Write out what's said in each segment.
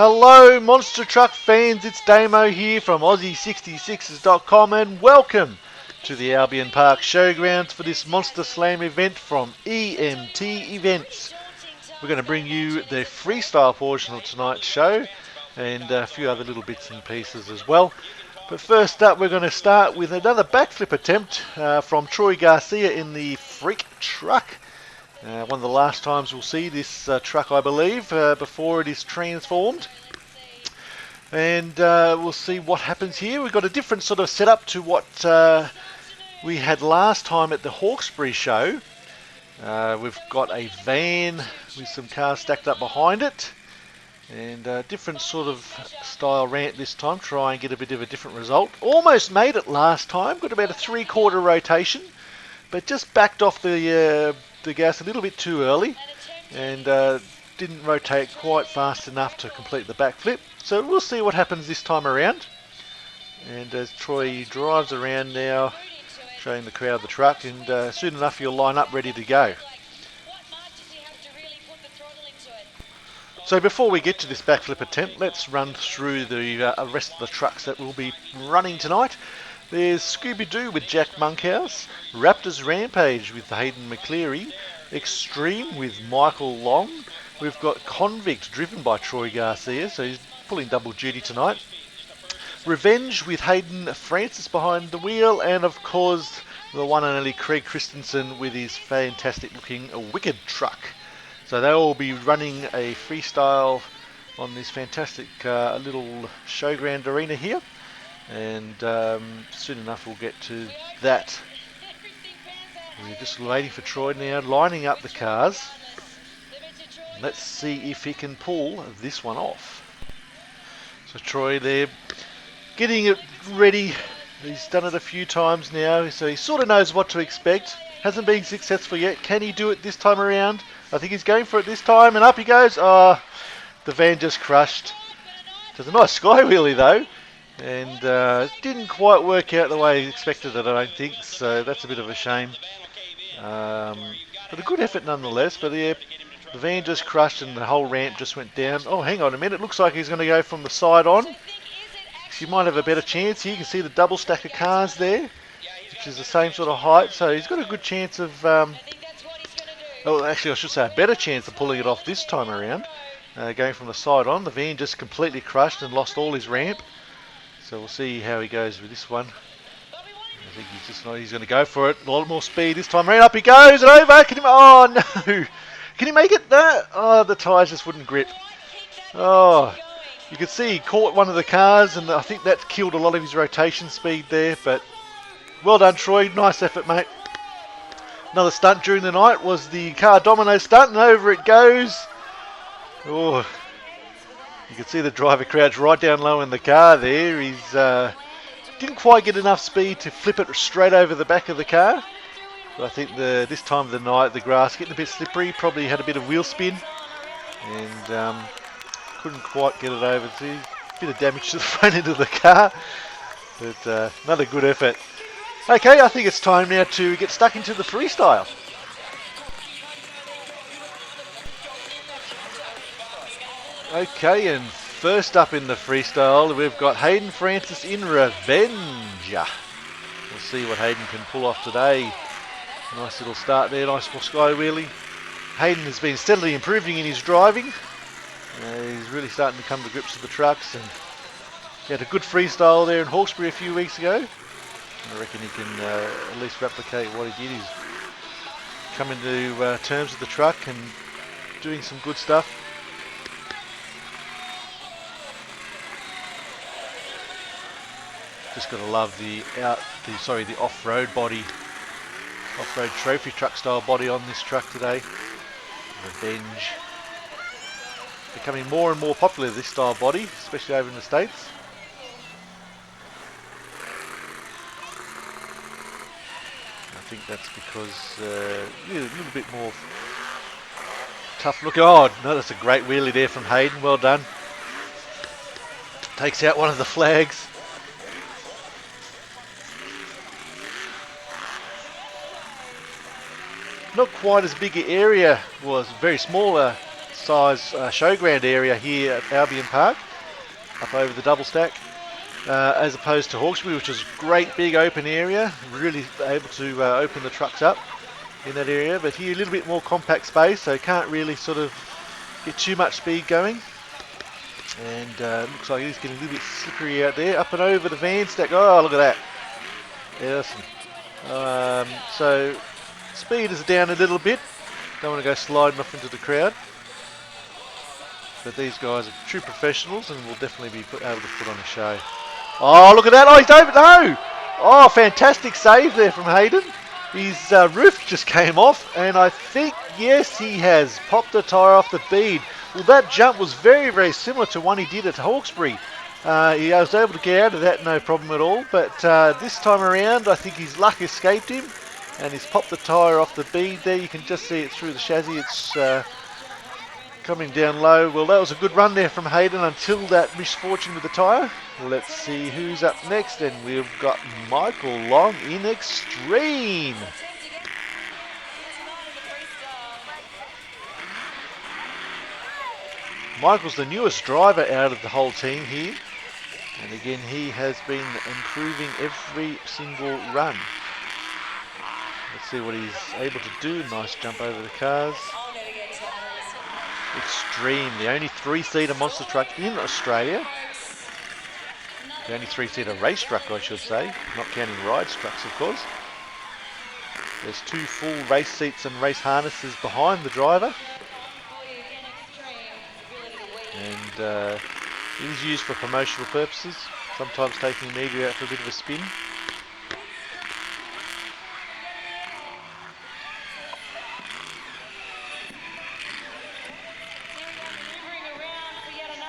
Hello Monster Truck fans, it's Damo here from Aussie66s.com and welcome to the Albion Park Showgrounds for this Monster Slam event from EMT Events. We're going to bring you the freestyle portion of tonight's show and a few other little bits and pieces as well. But first up, we're going to start with another backflip attempt from Troy Garcia in the Freak Truck. One of the last times we'll see this truck, I believe, before it is transformed. And we'll see what happens here. We've got a different sort of setup to what we had last time at the Hawkesbury show. We've got a van with some cars stacked up behind it. And a different sort of style ramp this time. Try and get a bit of a different result. Almost made it last time. Got about a 3/4 rotation. But just backed off the gas a little bit too early and didn't rotate quite fast enough to complete the backflip. So we'll see what happens this time around. And as Troy drives around now, showing the crowd the truck, and soon enough you'll line up ready to go. So before we get to this backflip attempt, let's run through the rest of the trucks that will be running tonight. There's Scooby-Doo with Jack Monkhouse, Raptors Rampage with Hayden McCleary, Extreme with Michael Long. We've got Convict driven by Troy Garcia, so he's pulling double duty tonight. Revenge with Hayden Francis behind the wheel, and of course the one and only Craig Christensen with his fantastic looking Wicked truck. So they'll all be running a freestyle on this fantastic little showground arena here. And soon enough we'll get to that. We're just waiting for Troy now, lining up the cars. Let's see if he can pull this one off. So Troy there, getting it ready. He's done it a few times now, so he sort of knows what to expect. Hasn't been successful yet. Can he do it this time around? I think he's going for it this time, and up he goes. Oh, the van just crushed. There's a nice sky wheelie though. And didn't quite work out the way he expected it, I don't think, so that's a bit of a shame. But a good effort nonetheless. But yeah, the van just crushed and the whole ramp just went down. Oh, hang on a minute, it looks like he's going to go from the side on. So you might have a better chance here. You can see the double stack of cars there, which is the same sort of height, so he's got a good chance of, oh, actually I should say a better chance of pulling it off this time around. Going from the side on, the van just completely crushed and lost all his ramp. So we'll see how he goes with this one. I think he's going to go for it. A lot more speed this time around. Up he goes and over. Can he? Oh no! Can he make it? No. Oh, the tyres just wouldn't grip. Oh, you could see he caught one of the cars, and I think that killed a lot of his rotation speed there. But well done, Troy. Nice effort, mate. Another stunt during the night was the car domino stunt, and over it goes. Oh. You can see the driver crouch right down low in the car there. He's didn't quite get enough speed to flip it straight over the back of the car. But I think this time of the night, the grass getting a bit slippery, probably had a bit of wheel spin. And couldn't quite get it over. A bit of damage to the front end of the car. But another good effort. Okay, I think it's time now to get stuck into the freestyle. Okay, and first up in the freestyle, we've got Hayden Francis in Revenge. We'll see what Hayden can pull off today. Nice little start there, nice sky wheelie. Hayden has been steadily improving in his driving. He's really starting to come to grips with the trucks, and he had a good freestyle there in Hawkesbury a few weeks ago. I reckon he can at least replicate what he did. He's coming to terms with the truck and doing some good stuff. Just got to love the off-road body, off-road trophy truck style body on this truck today. Revenge. Becoming more and more popular, this style body, especially over in the States. I think that's because a little bit more tough look. Oh no, that's a great wheelie there from Hayden. Well done. Takes out one of the flags. Not quite as big an area, was very smaller size showground area here at Albion Park, up over the double stack, as opposed to Hawkesbury, which is a great big open area, really able to open the trucks up in that area. But here a little bit more compact space, so can't really sort of get too much speed going. And looks like he's getting a little bit slippery out there, up and over the van stack. Oh, look at that. Awesome. So speed is down a little bit. Don't want to go sliding off into the crowd. But these guys are true professionals and will definitely be able to put on a show. Oh, look at that. Oh, he's over. No. Oh, fantastic save there from Hayden. His roof just came off, and I think, yes, he has popped a tyre off the bead. Well, that jump was very, very similar to one he did at Hawkesbury. He was able to get out of that, no problem at all. But this time around, I think his luck escaped him, and he's popped the tyre off the bead there. You can just see it through the chassis. It's coming down low. Well, that was a good run there from Hayden until that misfortune with the tyre. Let's see who's up next, and we've got Michael Long in Extreme. Michael's the newest driver out of the whole team here, and again he has been improving every single run. Let's see what he's able to do. Nice jump over the cars. Extreme, the only three-seater monster truck in Australia. The only three-seater race truck, I should say, not counting rides trucks, of course. There's 2 full race seats and race harnesses behind the driver. And it is used for promotional purposes, sometimes taking media out for a bit of a spin.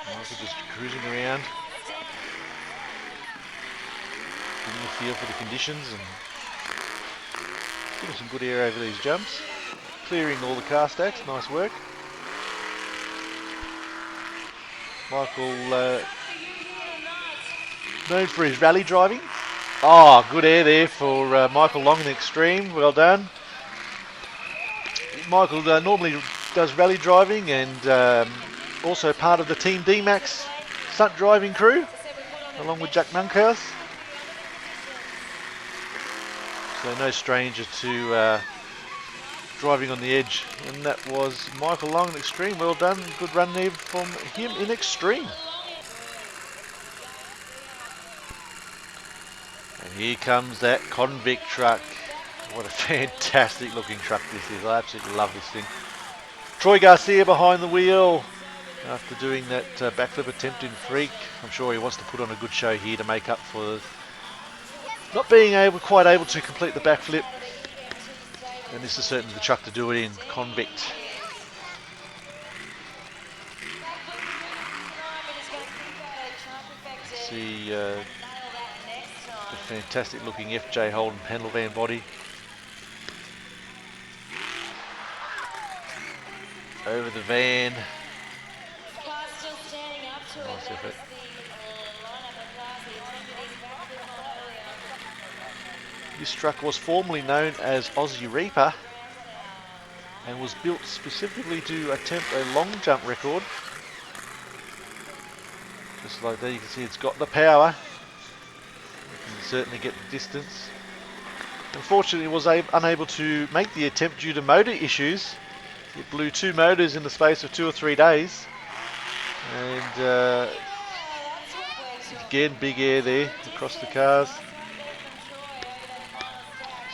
Michael just cruising around, getting a feel for the conditions and getting some good air over these jumps. Clearing all the car stacks, nice work. Michael, known for his rally driving. Oh, good air there for Michael Long in Extreme, well done. Michael normally does rally driving and also part of the Team D-Max stunt driving crew, along with Jack Nunkhouse. So no stranger to driving on the edge. And that was Michael Long in Extreme. Well done. Good run there from him in Extreme. And here comes that convict truck. What a fantastic looking truck this is. I absolutely love this thing. Troy Garcia behind the wheel. After doing that backflip attempt in Freak, I'm sure he wants to put on a good show here to make up for not being quite able to complete the backflip. And this is certainly the truck to do it in, Convict. See the fantastic looking FJ Holden panel van body. Over the van. Nice effort. This truck was formerly known as Aussie Reaper and was built specifically to attempt a long jump record. Just like there, you can see it's got the power. You can certainly get the distance. Unfortunately, it was unable to make the attempt due to motor issues. It blew 2 motors in the space of 2 or 3 days. And again, big air there across the cars.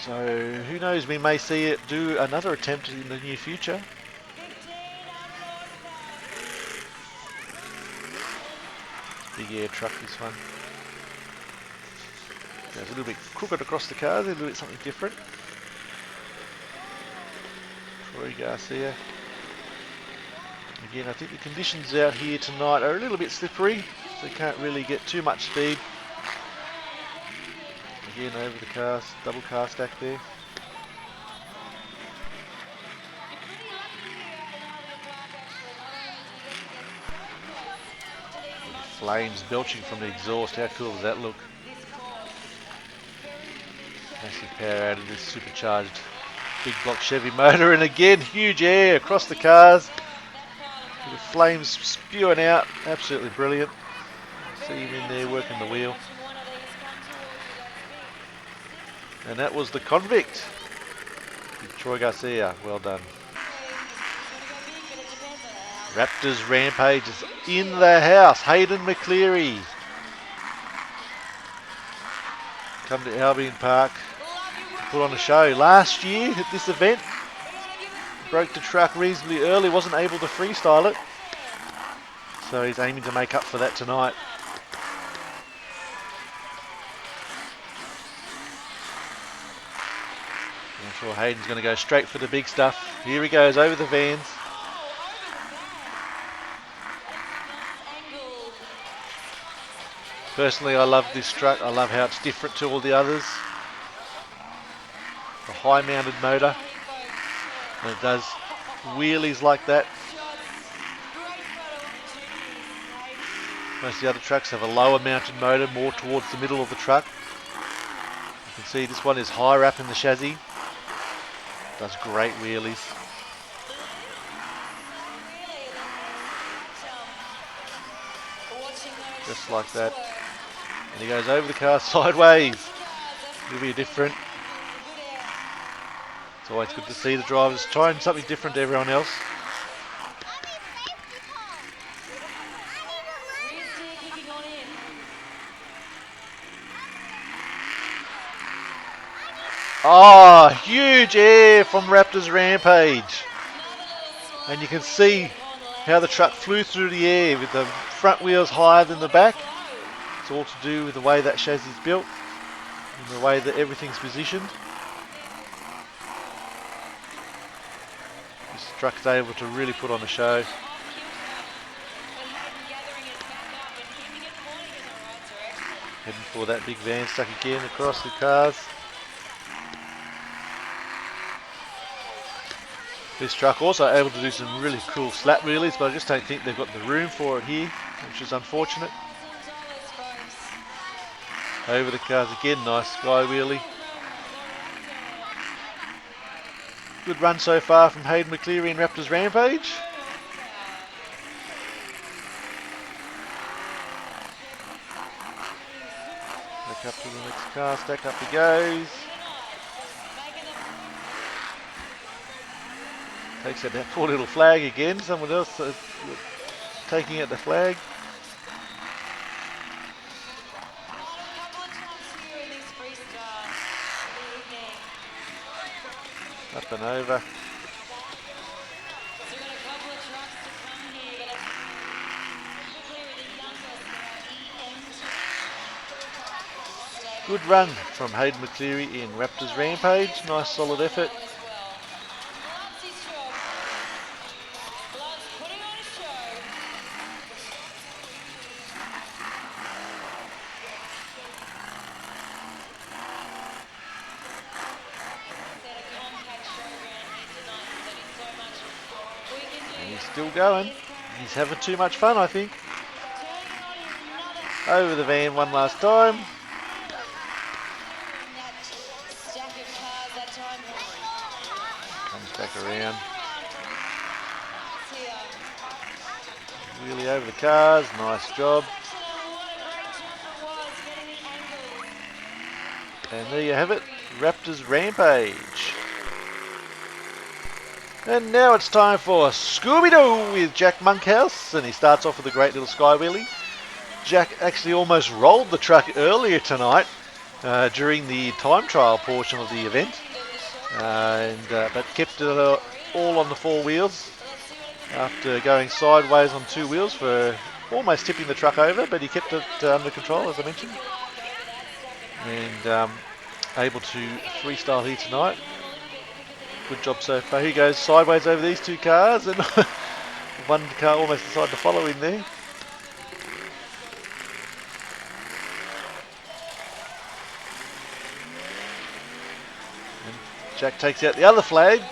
So who knows, we may see it do another attempt in the near future. Big air truck, this one. Goes a little bit crooked across the cars, a little bit something different. Troy Garcia. Again, I think the conditions out here tonight are a little bit slippery, so you can't really get too much speed. Again, over the cars, double car stack there. Flames belching from the exhaust, how cool does that look? Massive power out of this supercharged big block Chevy motor, and again, huge air across the cars. The flames spewing out, absolutely brilliant. See him in there working the wheel. And that was the convict, Troy Garcia. Well done. Raptors Rampage is in the house. Hayden McCleary. Come to Albion Park, put on a show. Last year at this event, broke the truck reasonably early, wasn't able to freestyle it. So he's aiming to make up for that tonight. I'm sure Hayden's going to go straight for the big stuff. Here he goes over the vans. Personally, I love this truck. I love how it's different to all the others. The high mounted motor. And it does wheelies like that. Most of the other trucks have a lower mounted motor, more towards the middle of the truck. You can see this one is higher up in the chassis. Does great wheelies. Just like that. And he goes over the car sideways. It'll be different. It's always good to see the drivers trying something different to everyone else. Oh, huge air from Raptors Rampage. And you can see how the truck flew through the air with the front wheels higher than the back. It's all to do with the way that chassis is built and the way that everything's positioned. This truck's able to really put on a show. Heading for that big van stuck again across the cars. This truck also able to do some really cool slap wheelies, but I just don't think they've got the room for it here, which is unfortunate. Over the cars again, nice sky wheelie. Good run so far from Hayden McCleary and Raptors Rampage. Back up to the next car, stack up he goes. Takes out that poor little flag again. Someone else taking out the flag. Up and over. Good run from Hayden McCleary in Raptors Rampage. Nice solid effort. Still going. He's having too much fun, I think. Over the van one last time. Comes back around. Really over the cars. Nice job. And there you have it. Raptors Rampage. And now it's time for Scooby-Doo with Jack Monkhouse, and he starts off with a great little sky wheelie. Jack actually almost rolled the truck earlier tonight during the time trial portion of the event, but kept it all on the four wheels after going sideways on two wheels for almost tipping the truck over, but he kept it under control, as I mentioned, and able to freestyle here tonight. Good job so far. He goes sideways over these two cars, and one car almost decided to follow in there. And Jack takes out the other flag.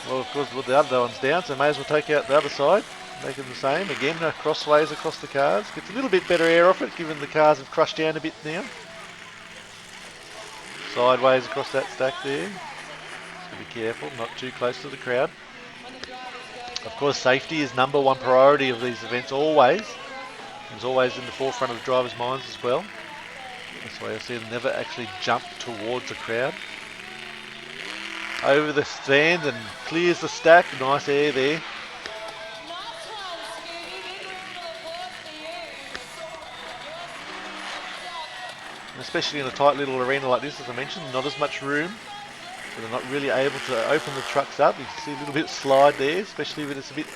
Well, of course, the other one's down, so may as well take out the other side. Make it the same. Again, crossways across the cars. Gets a little bit better air off it, given the cars have crushed down a bit now. Sideways across that stack there. Be careful, not too close to the crowd. Of course, safety is #1 priority of these events always. It's always in the forefront of the drivers' minds as well. That's why I see them never actually jump towards the crowd. Over the stand and clears the stack. Nice air there. And especially in a tight little arena like this, as I mentioned, not as much room. So they're not really able to open the trucks up. You can see a little bit slide there, especially when it's a bit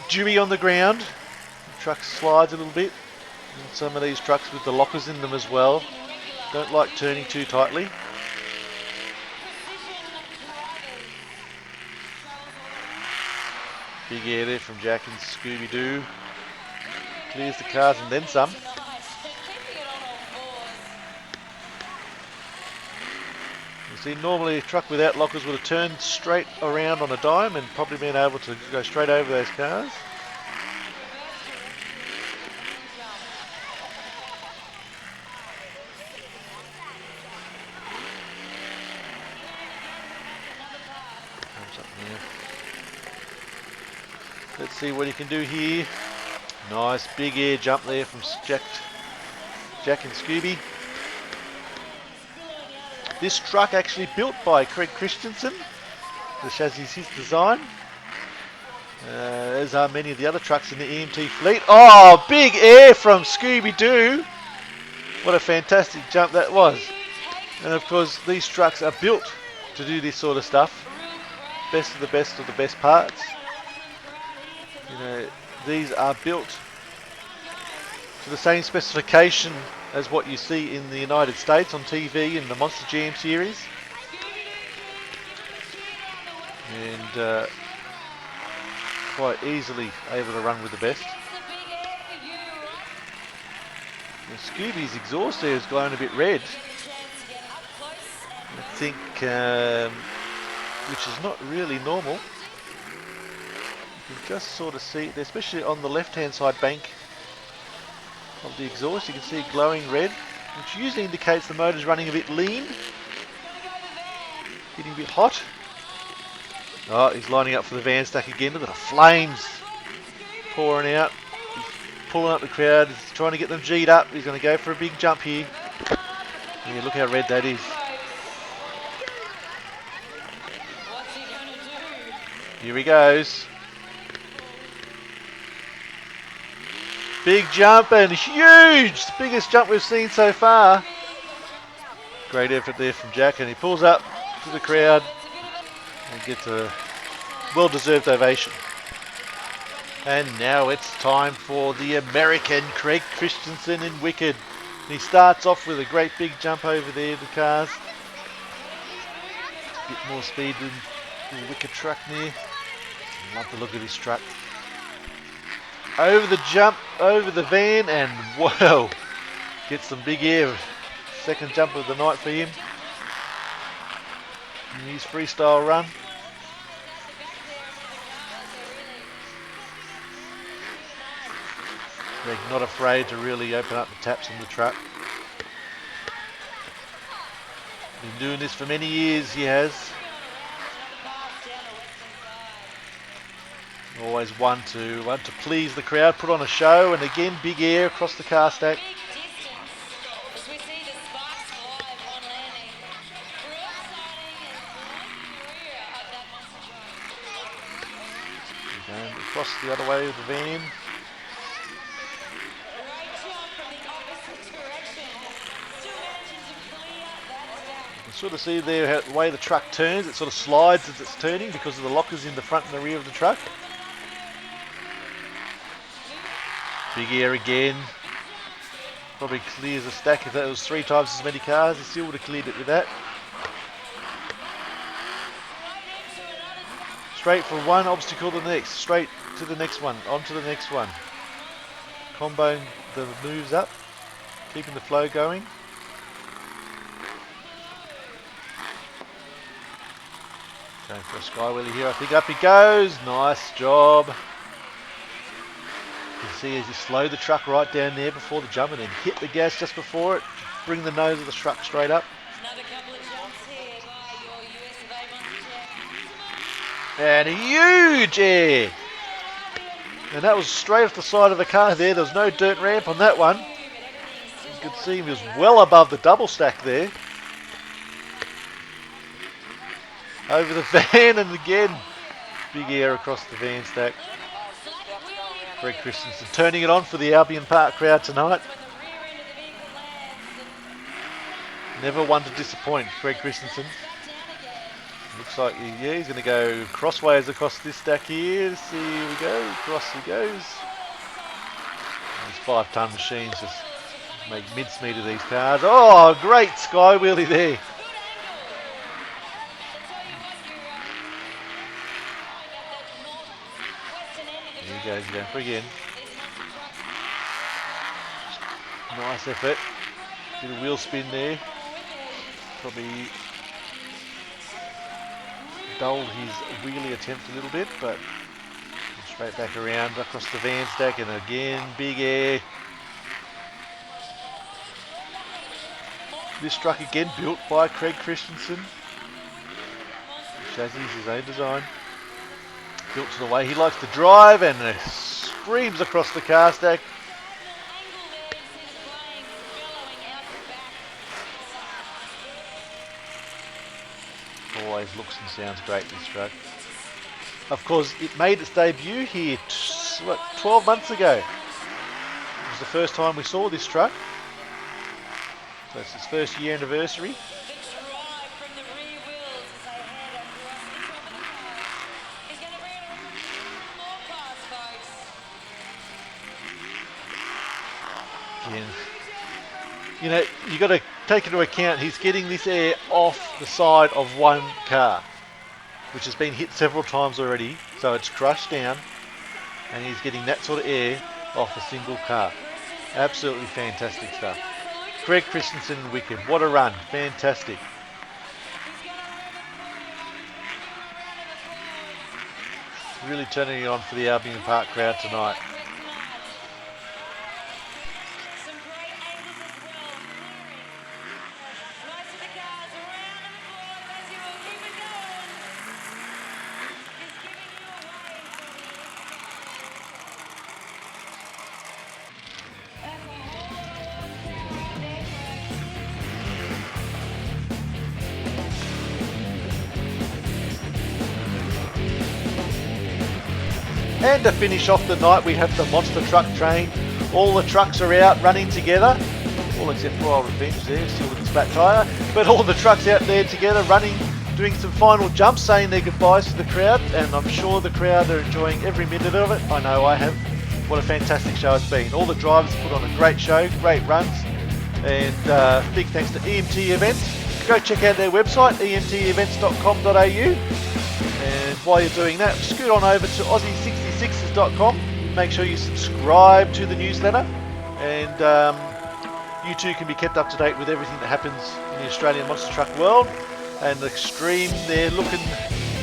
dewy on the ground. The truck slides a little bit. And some of these trucks with the lockers in them as well don't like turning too tightly. Big air there from Jack and Scooby-Doo. Clears the cars and then some. You see, normally a truck without lockers would have turned straight around on a dime and probably been able to go straight over those cars. Let's see what he can do here. Nice big air jump there from Jack and Scooby. This truck actually built by Craig Christensen. The chassis is his design. As are many of the other trucks in the EMT fleet. Oh, big air from Scooby-Doo. What a fantastic jump that was. And of course, these trucks are built to do this sort of stuff. Best of the best parts. You know, these are built to the same specification as what you see in the United States on TV in the Monster Jam series. And quite easily able to run with the best. And Scooby's exhaust there is glowing a bit red. I think, which is not really normal. You can just sort of see, especially on the left-hand side bank of the exhaust, you can see it glowing red, which usually indicates the motor's running a bit lean, getting a bit hot. Oh, he's lining up for the van stack again. Look at the flames pouring out. He's pulling up the crowd. He's trying to get them G'd up. He's going to go for a big jump here. Yeah, look how red that is. Here he goes. Big jump and huge! The biggest jump we've seen so far. Great effort there from Jack, and he pulls up to the crowd and gets a well-deserved ovation. And now it's time for the American Craig Christensen in Wicked. And he starts off with a great big jump over there, the cars. A bit more speed than the Wicked truck there. Love the look of this truck. Over the jump, over the van, and whoa, gets some big air. Second jump of the night for him in his freestyle run. They're not afraid to really open up the taps on the truck. Been doing this for many years, he has. Always one to please the crowd, put on a show, and again big air across the car stack. And across the other way of the van. You can sort of see there how the way the truck turns, it sort of slides as it's turning because of the lockers in the front and the rear of the truck. Big air again. Probably clears the stack. If that was 3 times as many cars, he still would have cleared it with that. Straight from one obstacle to the next. Straight to the next one. On to the next one. Comboing the moves up. Keeping the flow going. Going for a skywheelie here. I think up he goes. Nice job. You can see as you slow the truck right down there before the jump and then hit the gas just before it, bring the nose of the truck straight up. And a huge air. And that was straight off the side of the car there. There was no dirt ramp on that one. You could see he was well above the double stack there. Over the van, and again, big air across the van stack. Greg Christensen turning it on for the Albion Park crowd tonight. Never one to disappoint, Greg Christensen. Looks like, yeah, he's going to go crossways across this stack here. See, here we go, across he goes. These 5-ton machines just make mincemeat of these cars. Oh, great sky wheelie there. There he goes, going for again. Nice effort. Bit of wheel spin there. Probably dulled his wheelie attempt a little bit, but straight back around across the van stack, and again, big air. This truck again built by Craig Christensen. Chassis is his own design. Built to the way he likes to drive, and it screams across the car stack. Always looks and sounds great, this truck. Of course, it made its debut here 12 months ago. It was the first time we saw this truck. So it's its first year anniversary. Again, you know, you got to take into account he's getting this air off the side of one car, which has been hit several times already, so it's crushed down, and he's getting that sort of air off a single car. Absolutely fantastic stuff. Greg Christensen and Wicked, what a run, fantastic. Really turning it on for the Albion Park crowd tonight. And to finish off the night, we have the monster truck train. All the trucks are out running together, all except for old Revenge there, still with the flat tyre. But all the trucks out there together running, doing some final jumps, saying their goodbyes to the crowd, and I'm sure the crowd are enjoying every minute of it. I know I have. What a fantastic show it's been. All the drivers put on a great show, great runs, and big thanks to EMT Events. Go check out their website, emtevents.com.au. And while you're doing that, scoot on over to Aussie66s.com. Make sure you subscribe to the newsletter, and you too can be kept up to date with everything that happens in the Australian monster truck world. And the Extreme, they're looking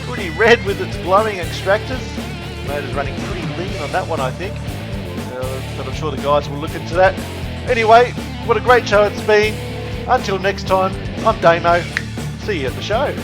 pretty red with its glowing extractors. The motor's running pretty lean on that one, I think. But I'm sure the guys will look into that. Anyway, what a great show it's been. Until next time, I'm Damo. See you at the show.